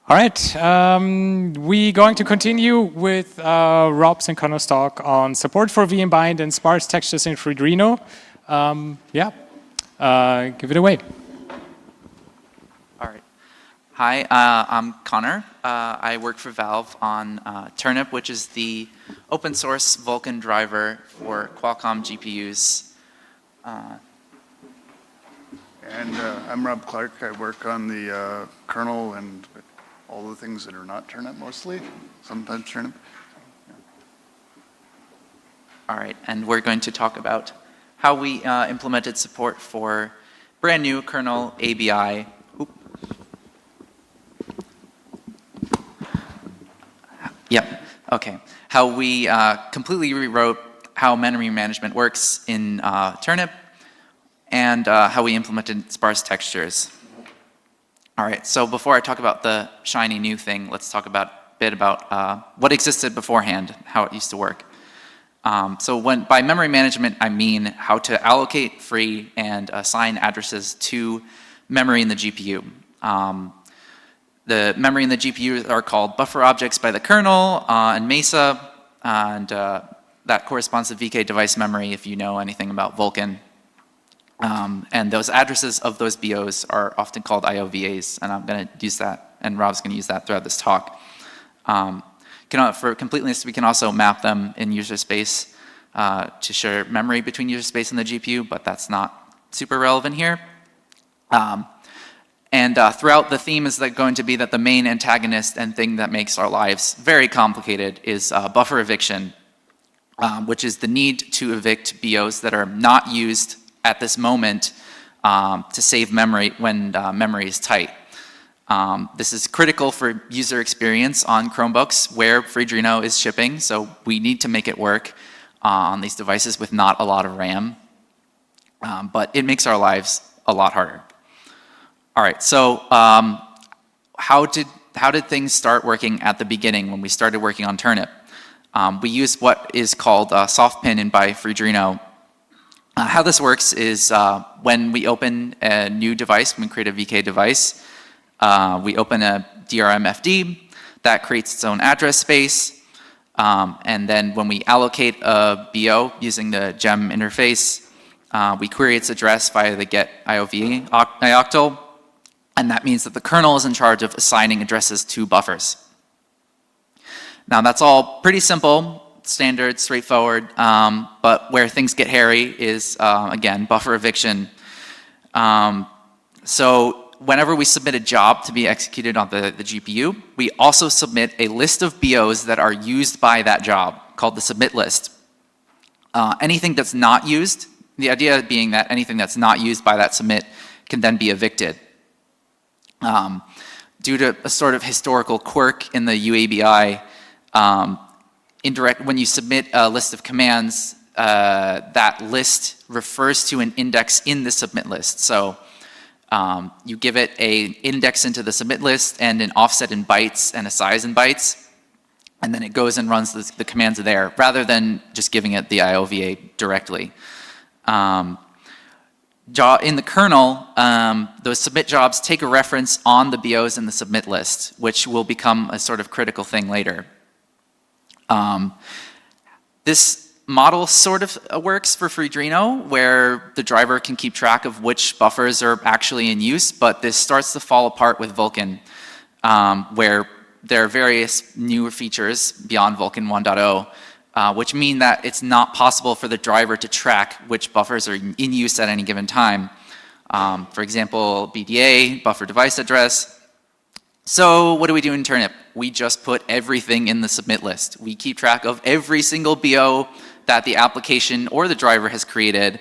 All right, we're going to continue with Rob's and Connor's talk on support for VM-bind and sparse textures in Freedreno. Give it away. All right. Hi, I'm Connor. I work for Valve on Turnip, which is the open source Vulkan driver for Qualcomm GPUs. I'm Rob Clark. I work on the kernel and all the things that are not Turnip mostly, sometimes Turnip. All right, and we're going to talk about how we implemented support for brand new kernel ABI. Yep, okay. How we completely rewrote how memory management works in Turnip, and how we implemented sparse textures. All right, so before I talk about the shiny new thing, let's talk a bit about what existed beforehand, how it used to work. So by memory management, I mean how to allocate, free, and assign addresses to memory in the GPU. The memory in the GPU are called buffer objects by the kernel and Mesa, and that corresponds to VK device memory if you know anything about Vulkan. And those addresses of those BOs are often called IOVAs, and I'm going to use that, and Rob's going to use that throughout this talk. For completeness, we can also map them in user space to share memory between user space and the GPU, but that's not super relevant here. Throughout, the theme is going to be that the main antagonist and thing that makes our lives very complicated is buffer eviction, which is the need to evict BOs that are not used at this moment to save memory when memory is tight. This is critical for user experience on Chromebooks where Freedreno is shipping, so we need to make it work on these devices with not a lot of RAM, but it makes our lives a lot harder. All right, so how did things start working at the beginning when we started working on Turnip? We use what is called soft pin in by Freedreno. How this works is when we open a new device, when we create a VK device, we open a DRM-FD that creates its own address space, and then when we allocate a BO using the gem interface, we query its address via the get IOV ioctl, and that means that the kernel is in charge of assigning addresses to buffers. Now that's all pretty simple, standard, straightforward, but where things get hairy is, again, buffer eviction. So whenever we submit a job to be executed on the GPU, we also submit a list of BOs that are used by that job, called the submit list. Anything that's not used, the idea being that anything that's not used by that submit can then be evicted. Due to a sort of historical quirk in the uAPI, when you submit a list of commands, that list refers to an index in the submit list. So you give it an index into the submit list and an offset in bytes and a size in bytes, and then it goes and runs the commands there, rather than just giving it the IOVA directly. In the kernel, those submit jobs take a reference on the BOs in the submit list, which will become a sort of critical thing later. This model sort of works for Freedreno, where the driver can keep track of which buffers are actually in use, but this starts to fall apart with Vulkan, where there are various newer features beyond Vulkan 1.0, which mean that it's not possible for the driver to track which buffers are in use at any given time. For example, BDA, buffer device address. So what do we do in Turnip? We just put everything in the submit list. We keep track of every single BO that the application or the driver has created,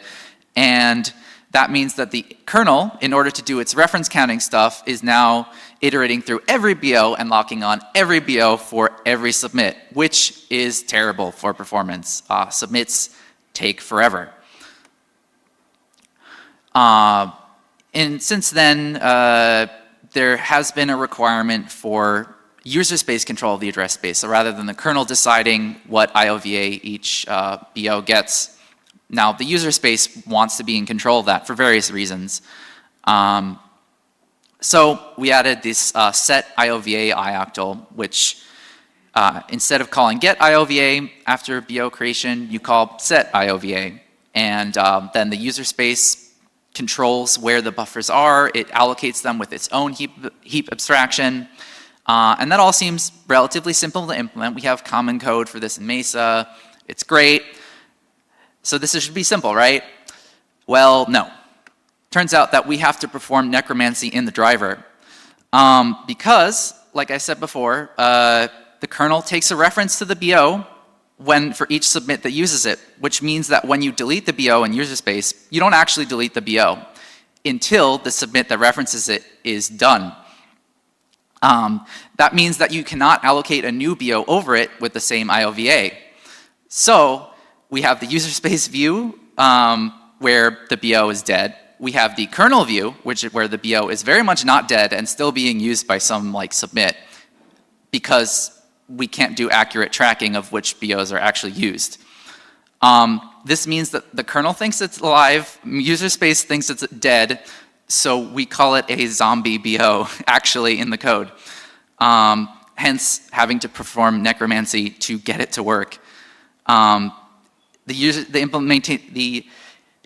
and that means that the kernel, in order to do its reference counting stuff, is now iterating through every BO and locking on every BO for every submit, which is terrible for performance. Submits take forever. And since then, there has been a requirement for user space control of the address space. So rather than the kernel deciding what IOVA each BO gets, now the user space wants to be in control of that for various reasons. So we added this set IOVA ioctal, which instead of calling get IOVA after BO creation, you call set IOVA. And then the user space controls where the buffers are. It allocates them with its own heap abstraction. And that all seems relatively simple to implement. We have common code for this in Mesa. It's great. So this should be simple, right? Well, no. Turns out that we have to perform necromancy in the driver. Because, like I said before, the kernel takes a reference to the BO for each submit that uses it, which means that when you delete the BO in user space, you don't actually delete the BO until the submit that references it is done. That means that you cannot allocate a new BO over it with the same IOVA. So we have the user space view where the BO is dead. We have the kernel view, where the BO is very much not dead and still being used by some submit, because we can't do accurate tracking of which BOs are actually used. This means that the kernel thinks it's alive, user space thinks it's dead, so we call it a zombie BO actually in the code. Hence having to perform necromancy to get it to work. The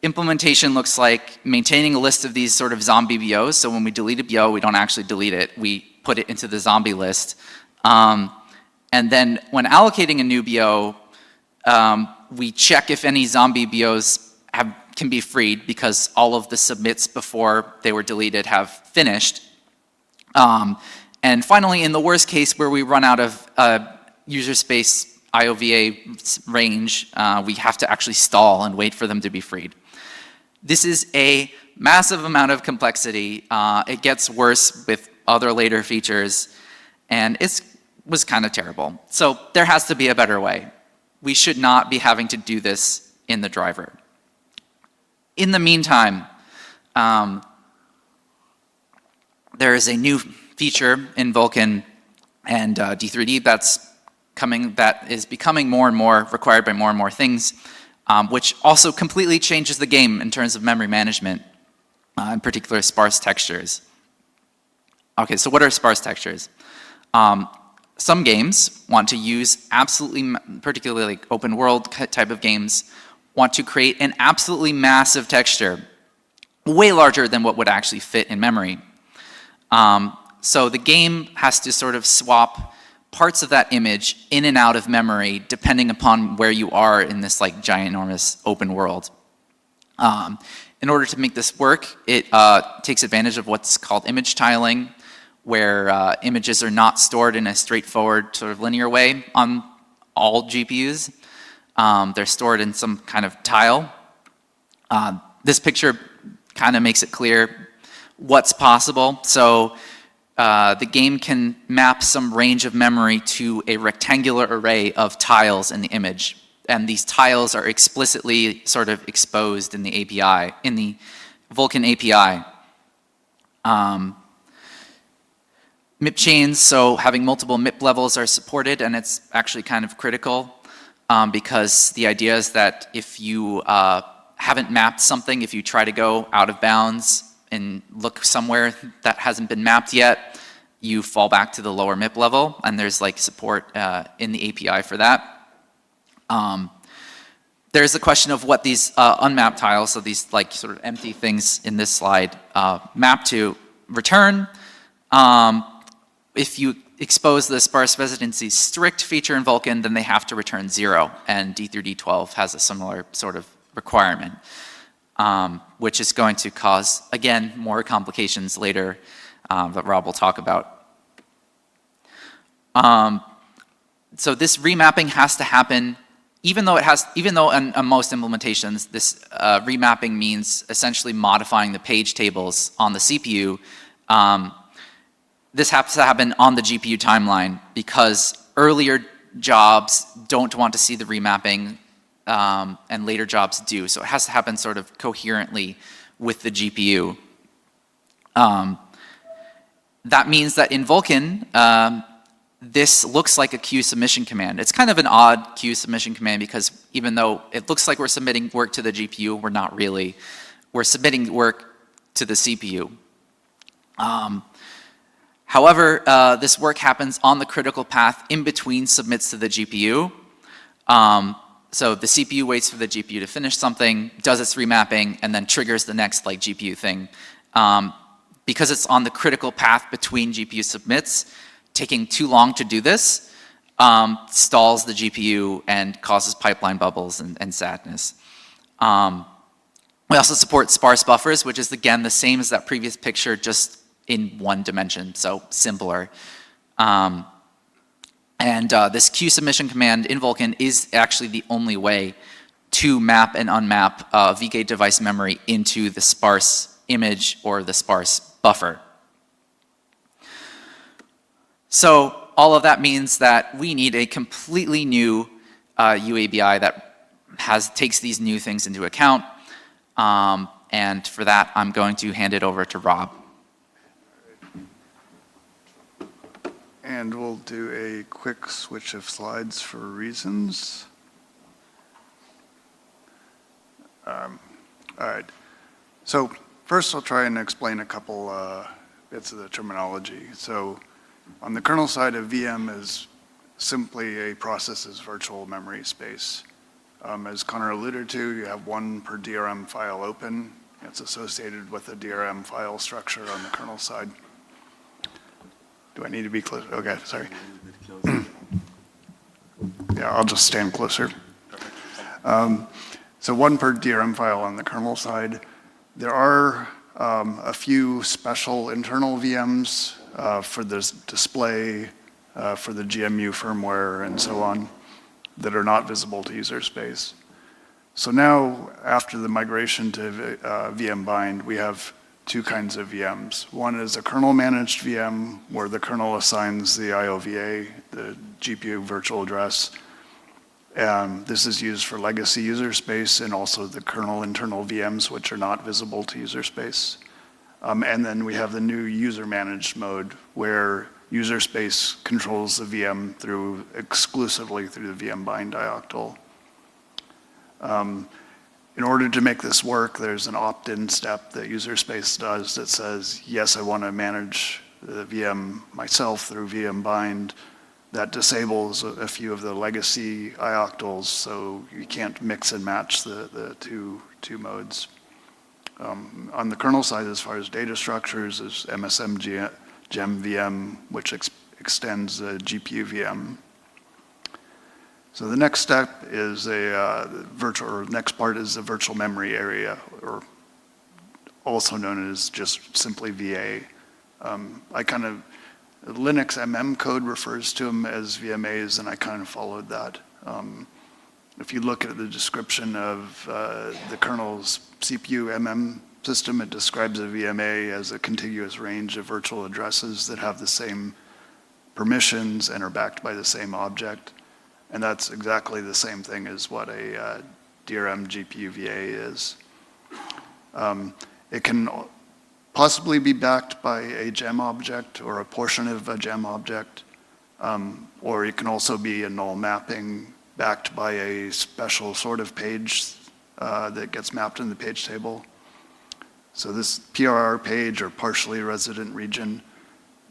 implementation looks like maintaining a list of these sort of zombie BOs. So when we delete a BO, we don't actually delete it. We put it into the zombie list. And then when allocating a new BO, we check if any zombie BOs can be freed because all of the submits before they were deleted have finished. And finally, in the worst case where we run out of user space IOVA range, we have to actually stall and wait for them to be freed. This is a massive amount of complexity. It gets worse with other later features, and it was kind of terrible. So there has to be a better way. We should not be having to do this in the driver. In the meantime, there is a new feature in Vulkan and D3D that is becoming more and more required by more and more things, which also completely changes the game in terms of memory management, in particular sparse textures. Okay, so what are sparse textures? Some games want to use particularly like open world type of games, want to create an absolutely massive texture, way larger than what would actually fit in memory. So the game has to sort of swap parts of that image in and out of memory depending upon where you are in this giant enormous open world. In order to make this work, it takes advantage of what's called image tiling, where images are not stored in a straightforward sort of linear way on all GPUs. They're stored in some kind of tile. This picture kind of makes it clear what's possible. So the game can map some range of memory to a rectangular array of tiles in the image. And these tiles are explicitly sort of exposed in the API, in the Vulkan API. MIP chains, so having multiple MIP levels are supported, and it's actually kind of critical because the idea is that if you haven't mapped something, if you try to go out of bounds and look somewhere that hasn't been mapped yet, you fall back to the lower MIP level, and there's support in the API for that. There's the question of what these unmapped tiles, so these sort of empty things in this slide, map to return. If you expose the sparse residency strict feature in Vulkan, then they have to return 0, and D3D12 has a similar sort of requirement, which is going to cause, again, more complications later that Rob will talk about. So this remapping has to happen, even though on most implementations, this remapping means essentially modifying the page tables on the CPU. This has to happen on the GPU timeline because earlier jobs don't want to see the remapping and later jobs do. So it has to happen sort of coherently with the GPU. That means that in Vulkan, this looks like a queue submission command. It's kind of an odd queue submission command because even though it looks like we're submitting work to the GPU, we're not really. We're submitting work to the CPU. However, this work happens on the critical path in between submits to the GPU. So the CPU waits for the GPU to finish something, does its remapping, and then triggers the next like GPU thing. Because it's on the critical path between GPU submits, taking too long to do this stalls the GPU and causes pipeline bubbles and sadness. We also support sparse buffers, which is again the same as that previous picture, just in one dimension, so simpler. This queue submission command in Vulkan is actually the only way to map and unmap vgate device memory into the sparse image or the sparse buffer. So all of that means that we need a completely new uAPI that takes these new things into account. And for that, I'm going to hand it over to Rob. And we'll do a quick switch of slides for reasons. All right. So first, I'll try and explain a couple bits of the terminology. So on the kernel side, a VM is simply a process's virtual memory space. As Connor alluded to, you have one per DRM file open. It's associated with a DRM file structure on the kernel side. Do I need to be close? Okay, sorry. Yeah, I'll just stand closer. So one per DRM file on the kernel side. There are a few special internal VMs for this display, for the GMU firmware, and so on, that are not visible to user space. So now, after the migration to VM bind, we have two kinds of VMs. One is a kernel-managed VM, where the kernel assigns the IOVA, the GPU virtual address. This is used for legacy user space and also the kernel internal VMs, which are not visible to user space. And then we have the new user-managed mode, where user space controls the VM exclusively through the VM bind dioctal. In order to make this work, there's an opt-in step that user space does that says, yes, I want to manage the VM myself through VM bind. That disables a few of the legacy ioctls, so you can't mix and match the two modes. On the kernel side, as far as data structures, is MSM gem VM, which extends the GPU VM. So the next step is next part is the virtual memory area, or also known as just simply VA. Linux MM code refers to them as VMAs, and I kind of followed that. If you look at the description of the kernel's CPU MM system, it describes a VMA as a contiguous range of virtual addresses that have the same permissions and are backed by the same object. And that's exactly the same thing as what a DRM GPU VA is. It can possibly be backed by a gem object or a portion of a gem object, or it can also be a null mapping backed by a special sort of page that gets mapped in the page table. So this PRR page, or partially resident region,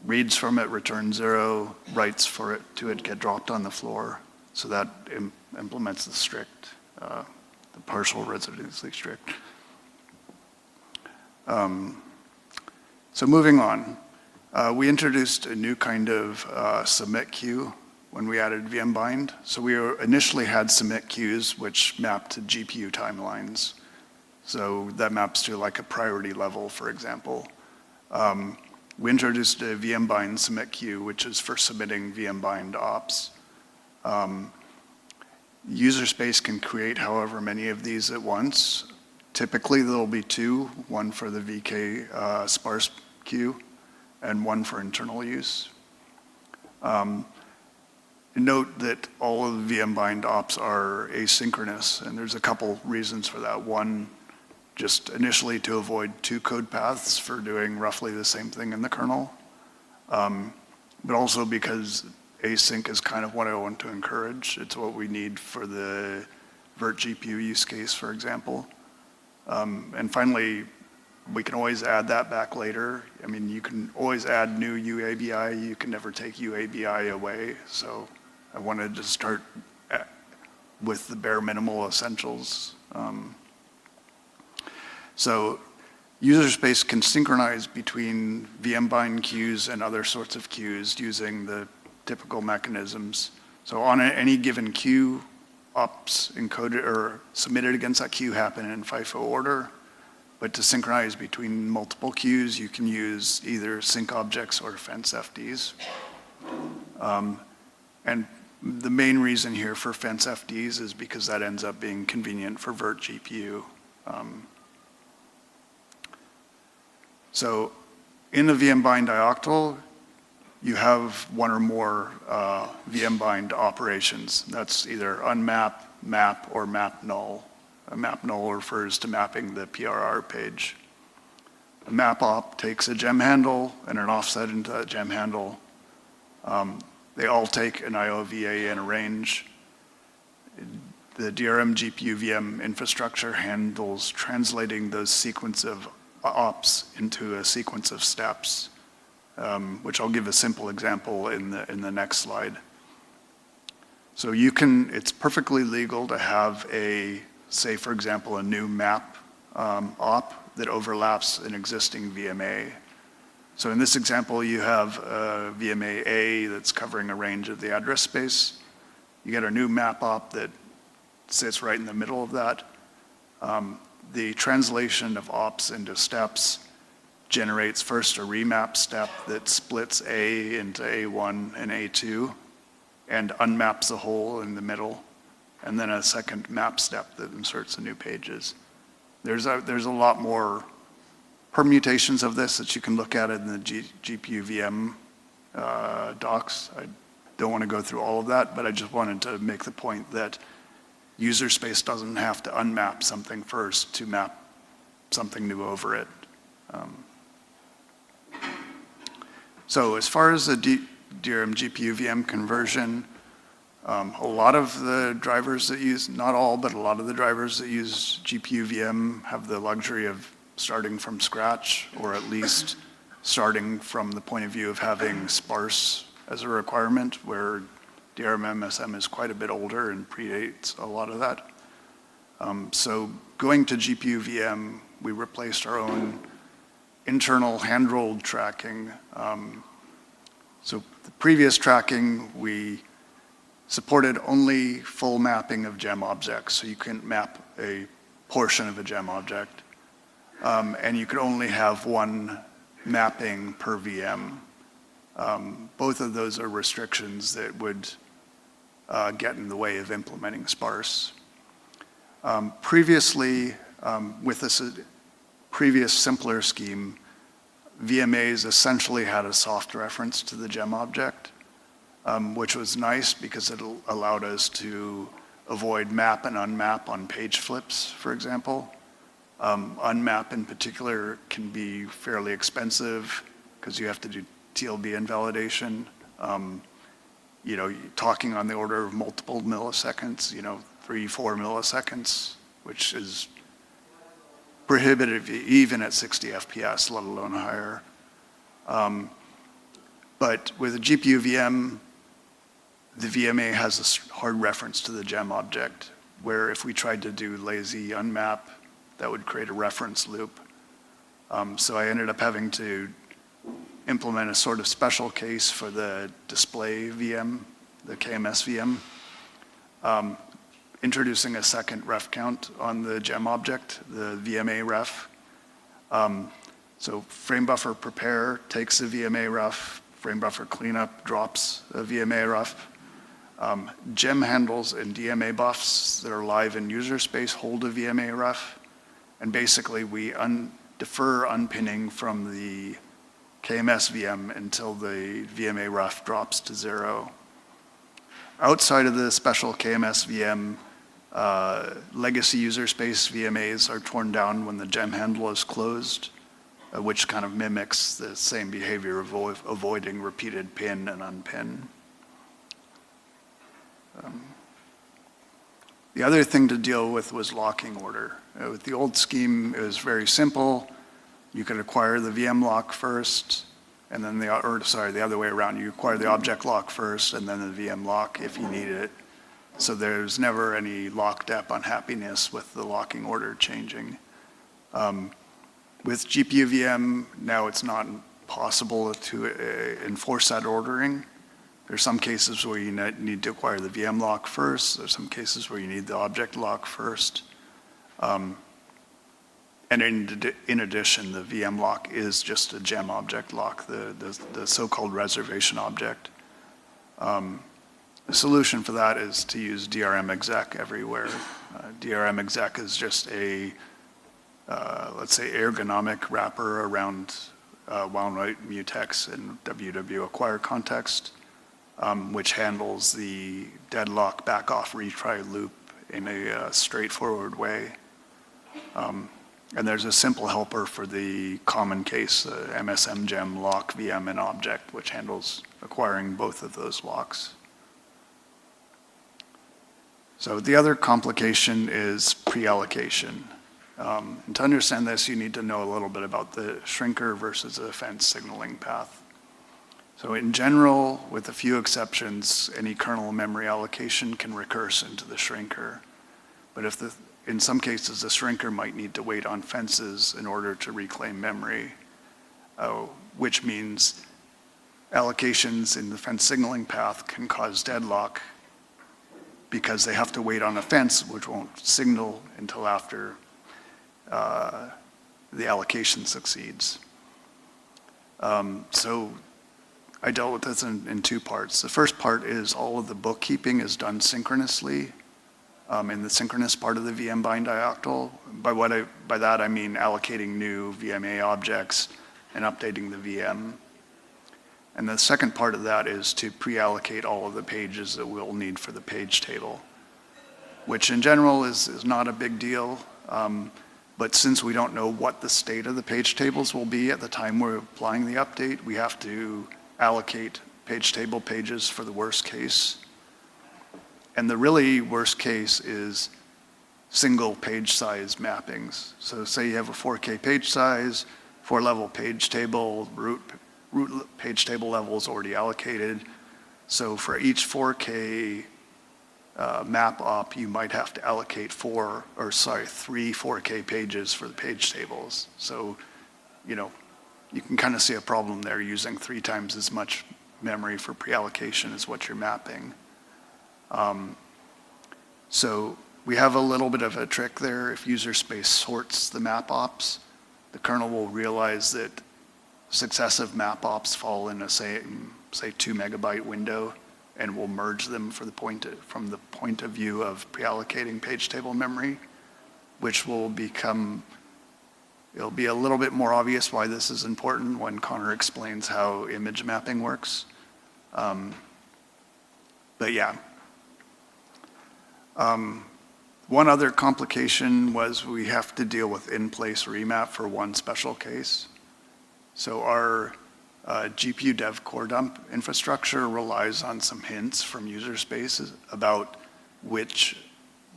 reads from it, returns 0, writes for it to it get dropped on the floor. So that implements the strict, the partial residency strict. So moving on, we introduced a new kind of submit queue when we added VM bind. So we initially had submit queues, which mapped to GPU timelines. So that maps to like a priority level, for example. We introduced a VM bind submit queue, which is for submitting VM bind ops. User space can create however many of these at once. Typically, there'll be two, one for the VK sparse queue and one for internal use. Note that all of the VM bind ops are asynchronous, and there's a couple reasons for that. One, just initially to avoid two code paths for doing roughly the same thing in the kernel, but also because async is kind of what I want to encourage. It's what we need for the virt GPU use case, for example. And finally, We can always add that back later. I mean, you can always add new uAPI. You can never take uAPI away. So I wanted to start with the bare minimal essentials. So user space can synchronize between VM-bind queues and other sorts of queues using the typical mechanisms. So on any given queue, ops encoded or submitted against that queue happen in FIFO order. But to synchronize between multiple queues, you can use either sync objects or fence FDs. And the main reason here for fence FDs is because that ends up being convenient for virt GPU. So in the VM-bind dioctal, you have one or more VM-bind operations. That's either unmap, map, or map null. A map null refers to mapping the PRR page. A map op takes a gem handle and an offset into that gem handle. They all take an IOVA and a range. The DRM GPUVM infrastructure handles translating those sequence of ops into a sequence of steps, which I'll give a simple example in the next slide. So it's perfectly legal to have say for example, a new map op that overlaps an existing VMA. So in this example, you have a VMA A that's covering a range of the address space. You get a new map op that sits right in the middle of that. The translation of ops into steps generates first a remap step that splits A into A1 and A2 and unmaps the whole in the middle, and then a second map step that inserts the new pages. There's a lot more permutations of this that you can look at in the GPUVM docs. I don't want to go through all of that, but I just wanted to make the point that user space doesn't have to unmap something first to map something new over it. So as far as the DRM GPUVM conversion, a lot of the drivers that use, not all, but a lot of the drivers that use GPUVM have the luxury of starting from scratch, or at least starting from the point of view of having sparse as a requirement, where DRM MSM is quite a bit older and predates a lot of that. So going to GPUVM, we replaced our own internal hand-rolled tracking. So the previous tracking, we supported only full mapping of gem objects, so you couldn't map a portion of a gem object. And you could only have one mapping per VM. Both of those are restrictions that would get in the way of implementing sparse. Previously, with this previous simpler scheme, VMAs essentially had a soft reference to the gem object, which was nice because it allowed us to avoid map and unmap on page flips, for example. Unmap in particular can be fairly expensive because you have to do TLB invalidation. You know, talking on the order of multiple milliseconds, 3-4 milliseconds, which is prohibitive even at 60 FPS, let alone higher. But with a GPU VM, the VMA has a hard reference to the gem object, where if we tried to do lazy unmap, that would create a reference loop. So I ended up having to implement a sort of special case for the display VM, the KMS VM, introducing a second ref count on the gem object, the VMA ref. So frame buffer prepare takes a VMA ref, frame buffer cleanup drops a VMA ref. Gem handles and DMA buffs that are live in user space hold a VMA ref. And basically we defer unpinning from the KMS VM until the VMA ref drops to 0. Outside of the special KMS VM, legacy user space VMAs are torn down when the gem handle is closed, which kind of mimics the same behavior of avoiding repeated pin and unpin. The other thing to deal with was locking order. With the old scheme, it was very simple. You could acquire the VM lock first, and then the other way around. You acquire the object lock first, and then the VM lock if you need it. So there's never any locked-up unhappiness with the locking order changing. With gpuvm, now it's not possible to enforce that ordering. There's some cases where you need to acquire the VM lock first. There's some cases where you need the object lock first. And in addition, the VM lock is just a gem object lock, the so-called reservation object. The solution for that is to use DRM exec everywhere. DRM exec is just a, let's say, ergonomic wrapper around wound-right mutex and WW acquire context, which handles the deadlock back-off retry loop in a straightforward way. And there's a simple helper for the common case, MSM gem lock VM and object, which handles acquiring both of those locks. So the other complication is pre-allocation. And to understand this, you need to know a little bit about the shrinker versus the fence signaling path. So in general, with a few exceptions, any kernel memory allocation can recurse into the shrinker. But in some cases, the shrinker might need to wait on fences in order to reclaim memory, which means allocations in the fence signaling path can cause deadlock because they have to wait on a fence which won't signal until after the allocation succeeds. So I dealt with this in two parts. The first part is all of the bookkeeping is done synchronously in the synchronous part of the VM bind dioctal. By that I mean allocating new VMA objects and updating the VM. And the second part of that is to pre-allocate all of the pages that we'll need for the page table, which in general is not a big deal. But since we don't know what the state of the page tables will be at the time we're applying the update, we have to allocate page table pages for the worst case. And the really worst case is single page size mappings. So say you have a 4K page size, 4-level page table, root page table level is already allocated. So for each 4K map op, you might have to allocate 3 4K pages for the page tables. So, you can kind of see a problem there using 3 times as much memory for pre-allocation as what you're mapping. So we have a little bit of a trick there. If user space sorts the map ops, the kernel will realize that successive map ops fall in a say 2 megabyte window, and will merge them from the point of view of pre-allocating page table memory, which will it'll be a little bit more obvious why this is important when Connor explains how image mapping works. But yeah. One other complication was we have to deal with in-place remap for one special case. So our GPU dev core dump infrastructure relies on some hints from user spaces about which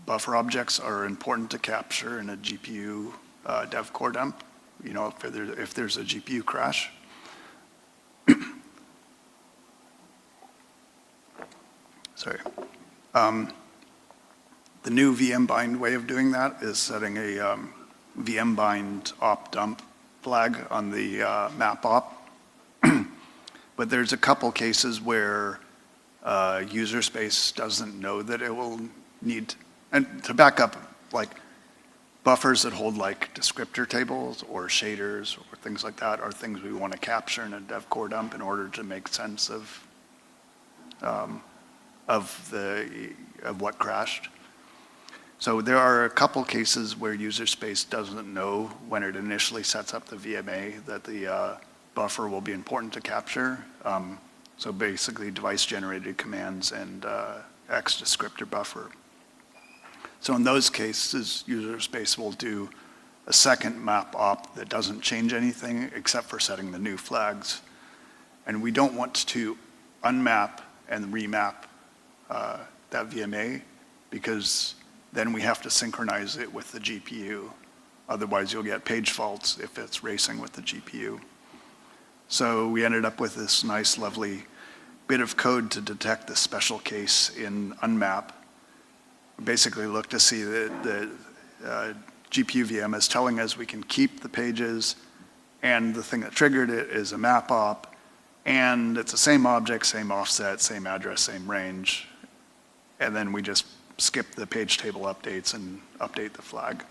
buffer objects are important to capture in a GPU dev core dump, if there's a GPU crash. Sorry. The new VM bind way of doing that is setting a VM bind op dump flag on the map op. But there's a couple cases where user space doesn't know that it will need, and to back up, like buffers that hold like descriptor tables or shaders or things like that are things we want to capture in a dev core dump in order to make sense of what crashed. So there are a couple cases where user space doesn't know when it initially sets up the VMA that the buffer will be important to capture. So basically device generated commands and X descriptor buffer. So in those cases, user space will do a second map op that doesn't change anything except for setting the new flags. And we don't want to unmap and remap that VMA because then we have to synchronize it with the GPU. Otherwise, you'll get page faults if it's racing with the GPU. So we ended up with this nice, lovely bit of code to detect the special case in unmap. We basically look to see that the gpuvm is telling us we can keep the pages, and the thing that triggered it is a map op, and it's the same object, same offset, same address, same range, and then we just skip the page table updates and update the flag.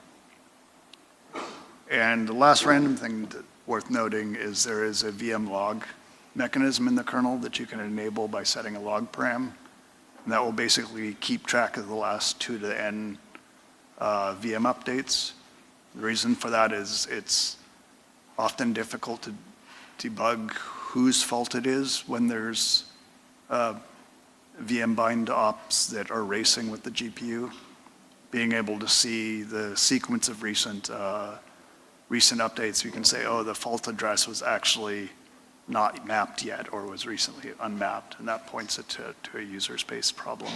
And the last random thing worth noting is there is a VM log mechanism in the kernel that you can enable by setting a log param. And that will basically keep track of the last 2 to the n VM updates. The reason for that is it's often difficult to debug whose fault it is when there's VM bind ops that are racing with the GPU. Being able to see the sequence of recent updates, you can say, oh, the fault address was actually not mapped yet or was recently unmapped, and that points it to a user space problem.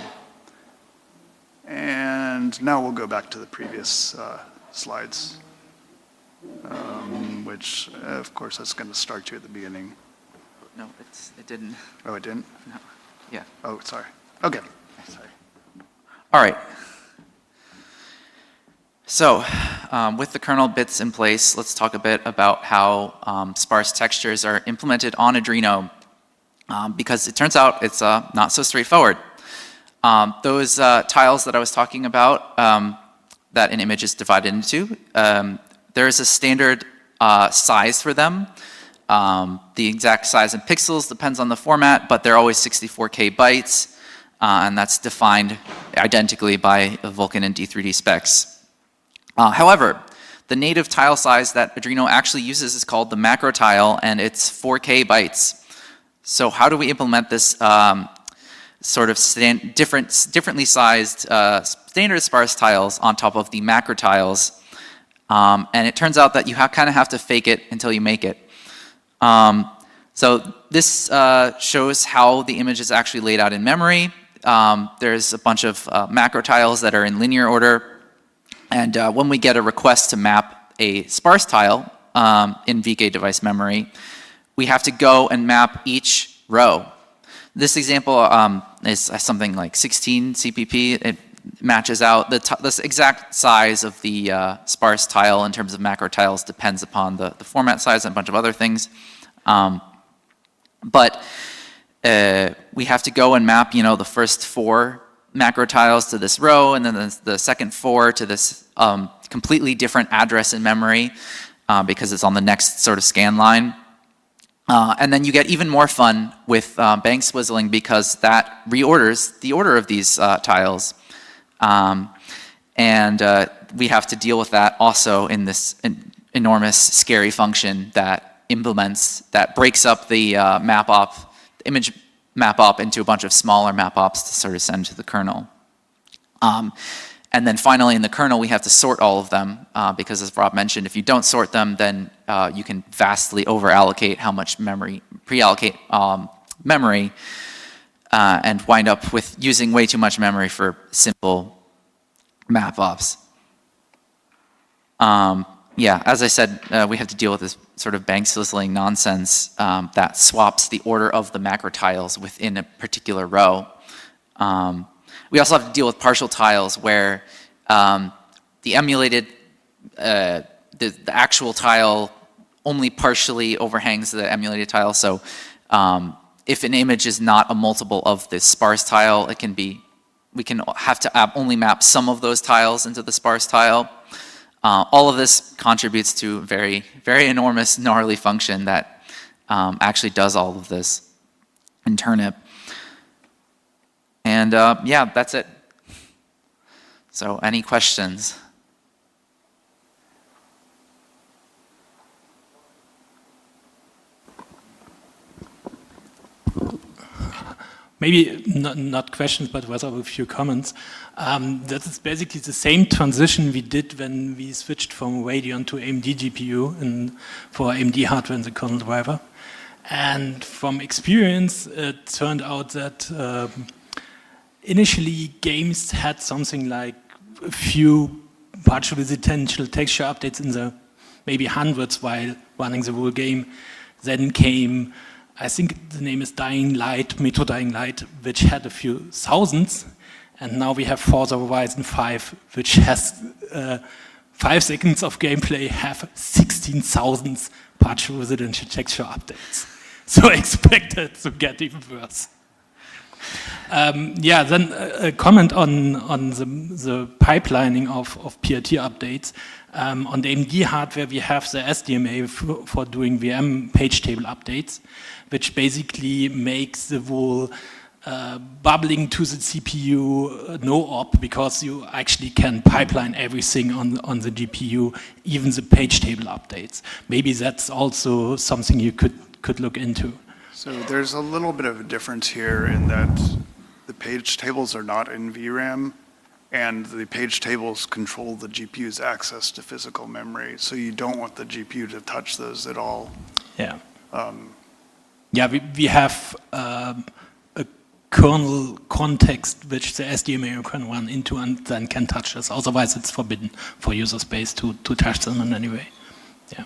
And now we'll go back to the previous slides, which, of course, that's going to start you at the beginning. No, it didn't. Oh, it didn't? No. Yeah. Oh, sorry. Okay. Sorry. All right. So with the kernel bits in place, let's talk a bit about how sparse textures are implemented on Adreno, because it turns out it's not so straightforward. Those tiles that I was talking about that an image is divided into, there is a standard size for them. The exact size in pixels depends on the format, but they're always 64K bytes, and that's defined identically by Vulkan and D3D specs. However, the native tile size that Adreno actually uses is called the macro tile, and it's 4K bytes. So how do we implement this sort of differently sized standard sparse tiles on top of the macro tiles? And it turns out that you kind of have to fake it until you make it. So this shows how the image is actually laid out in memory. There's a bunch of macro tiles that are in linear order. And when we get a request to map a sparse tile in VK device memory, we have to go and map each row. This example is something like 16 CPP. It matches out. The exact size of the sparse tile in terms of macro tiles depends upon the format size and a bunch of other things. But we have to go and map, the first 4 macro tiles to this row, and then the second 4 to this completely different address in memory because it's on the next sort of scan line. And then you get even more fun with bank swizzling because that reorders the order of these tiles. And we have to deal with that also in this enormous scary function that breaks up the image map op into a bunch of smaller map ops to sort of send to the kernel. And then finally in the kernel we have to sort all of them because as Rob mentioned, if you don't sort them then you can vastly over-allocate how much memory, pre-allocate memory and wind up with using way too much memory for simple map ops. Yeah, as I said, we have to deal with this sort of bank swizzling nonsense that swaps the order of the macro tiles within a particular row. We also have to deal with partial tiles where the emulated, the actual tile only partially overhangs the emulated tile. So if an image is not a multiple of the sparse tile, we can have to only map some of those tiles into the sparse tile. All of this contributes to a very, very enormous, gnarly function that actually does all of this in turnip. And yeah, that's it. So any questions? Maybe not questions, but rather a few comments. That is basically the same transition we did when we switched from Radeon to AMD GPU for AMD hardware in the kernel driver. And from experience, it turned out that initially games had something like a few partial residential texture updates in the maybe hundreds while running the whole game. Then came, I think the name is Dying Light, Metro Dying Light, which had a few thousands. And now we have Forza Horizon 5, which has 5 seconds of gameplay, have 16,000 partial residential texture updates. So expect it to get even worse. Yeah, then a comment on the pipelining of PRT updates. On the AMD hardware, we have the SDMA for doing VM page table updates, which basically makes the whole bubbling to the CPU no-op, because you actually can pipeline everything on the GPU, even the page table updates. Maybe that's also something you could look into. So there's a little bit of a difference here in that the page tables are not in VRAM, and the page tables control the GPU's access to physical memory, so you don't want the GPU to touch those at all. Yeah. Yeah, we have a kernel context which the SDMA can run into and then can touch this. Otherwise, it's forbidden for user space to touch them in any way. Yeah.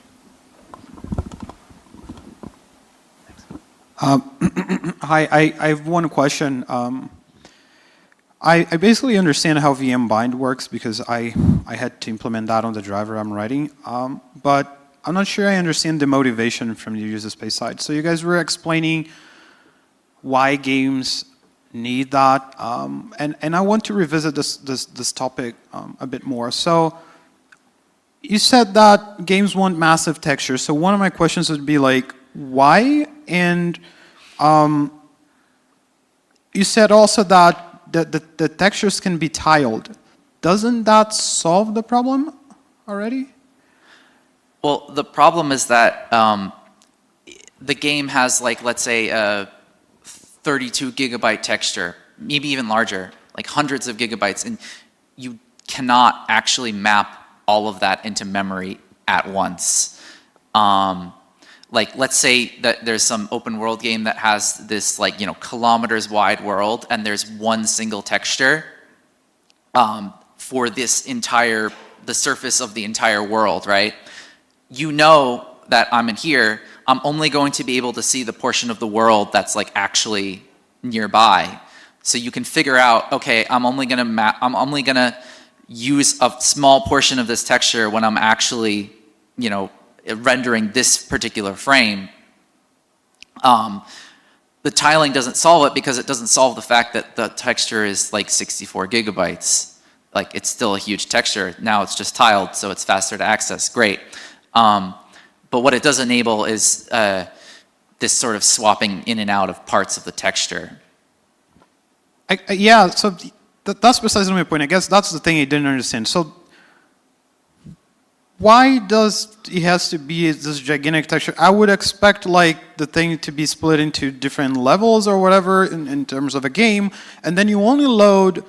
Hi, I have one question. I basically understand how VM bind works because I had to implement that on the driver I'm writing, but I'm not sure I understand the motivation from the user space side. So you guys were explaining why games need that, and I want to revisit this topic a bit more. So you said that games want massive texture. So one of my questions would be like, why? And you said also that the textures can be tiled. Doesn't that solve the problem already? Well, the problem is that the game has, like, let's say a 32 gigabyte texture, maybe even larger, like hundreds of gigabytes, and you cannot actually map all of that into memory at once. Like, let's say that there's some open world game that has this, like, kilometers wide world, and there's one single texture for this the surface of the entire world, right? You know that I'm in here, I'm only going to be able to see the portion of the world that's, like, actually nearby. So you can figure out, okay, I'm only gonna use a small portion of this texture when I'm actually, rendering this particular frame. The tiling doesn't solve it because it doesn't solve the fact that the texture is like 64 gigabytes. Like, it's still a huge texture. Now it's just tiled, so it's faster to access. Great. But what it does enable is this sort of swapping in and out of parts of the texture. Yeah, so that's precisely my point. I guess that's the thing I didn't understand. So why does it has to be this gigantic texture? I would expect, like, the thing to be split into different levels or whatever in terms of a game, and then you only load.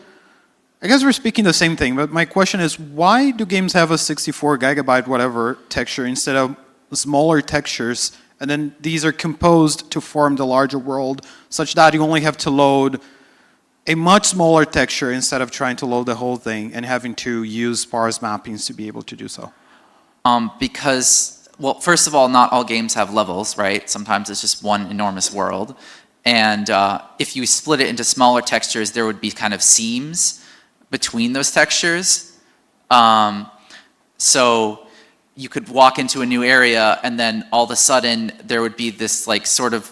I guess we're speaking the same thing, but my question is, why do games have a 64 gigabyte whatever texture instead of smaller textures, and then these are composed to form the larger world, such that you only have to load a much smaller texture instead of trying to load the whole thing and having to use sparse mappings to be able to do so? Because, well, first of all, not all games have levels, right? Sometimes it's just one enormous world. And if you split it into smaller textures, there would be kind of seams between those textures. So you could walk into a new area, and then all of a sudden there would be this, like, sort of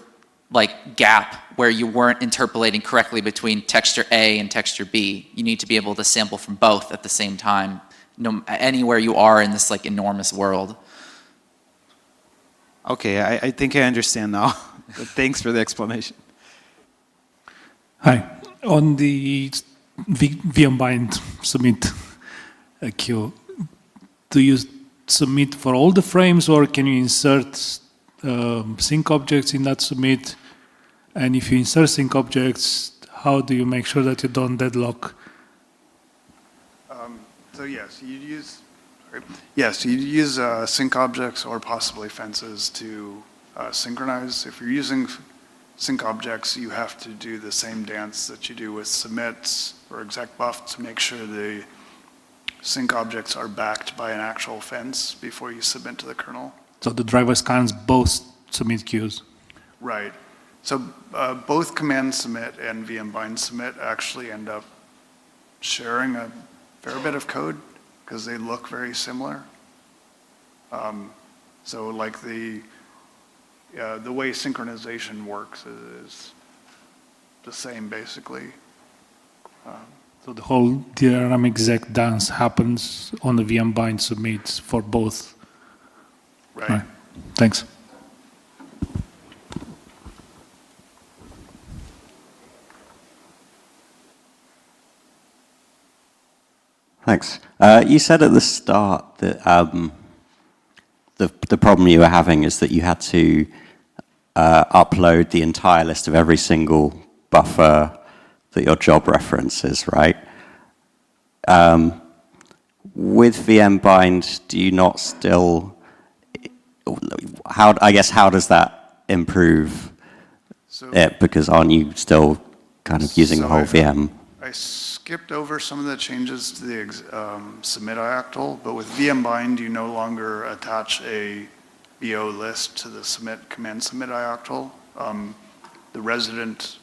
like gap where you weren't interpolating correctly between texture A and texture B. You need to be able to sample from both at the same time, anywhere you are in this, like, enormous world. Okay, I think I understand now. Thanks for the explanation. Hi. On the VM bind submit queue, do you submit for all the frames, or can you insert sync objects in that submit? And if you insert sync objects, how do you make sure that you don't deadlock? So yes, you'd use sync objects or possibly fences to synchronize. If you're using sync objects, you have to do the same dance that you do with submits or exec buff to make sure the sync objects are backed by an actual fence before you submit to the kernel. So the driver scans both submit queues. Right. So both command submit and VM bind submit actually end up sharing a fair bit of code because they look very similar. So like the way synchronization works is the same basically. So the whole DRM exec dance happens on the VM bind submits for both. Right. Thanks. Thanks. You said at the start that the problem you were having is that you had to upload the entire list of every single buffer that your job references, right? With VM bind, do you not still, how does that improve it? Because aren't you still kind of using the whole VM? I skipped over some of the changes to the submit IACTL, but with VM bind, you no longer attach a BO list to the command submit IACTL. The resident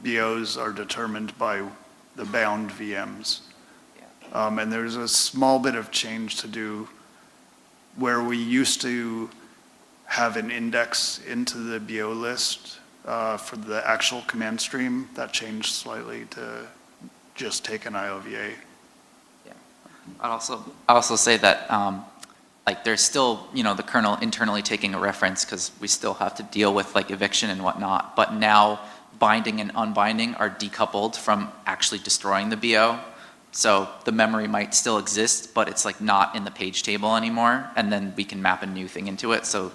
BOs are determined by the bound VMs. And there's a small bit of change to do where we used to have an index into the BO list for the actual command stream. That changed slightly to just take an IOVA. Yeah. I'd also say that like there's still, the kernel internally taking a reference because we still have to deal with like eviction and whatnot, but now binding and unbinding are decoupled from actually destroying the BO. So the memory might still exist, but it's like not in the page table anymore, and then we can map a new thing into it. So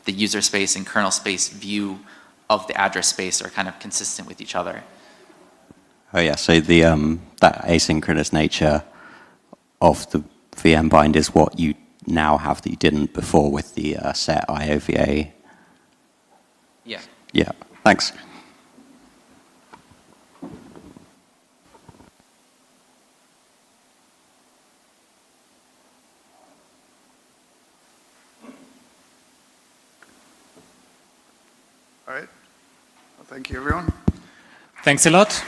the user space and kernel space view of the address space are kind of consistent with each other. Oh yeah, so the that asynchronous nature of the VM bind is what you now have that you didn't before with the set IOVA. Yeah. Yeah, thanks. All right. Well, thank you, everyone. Thanks a lot.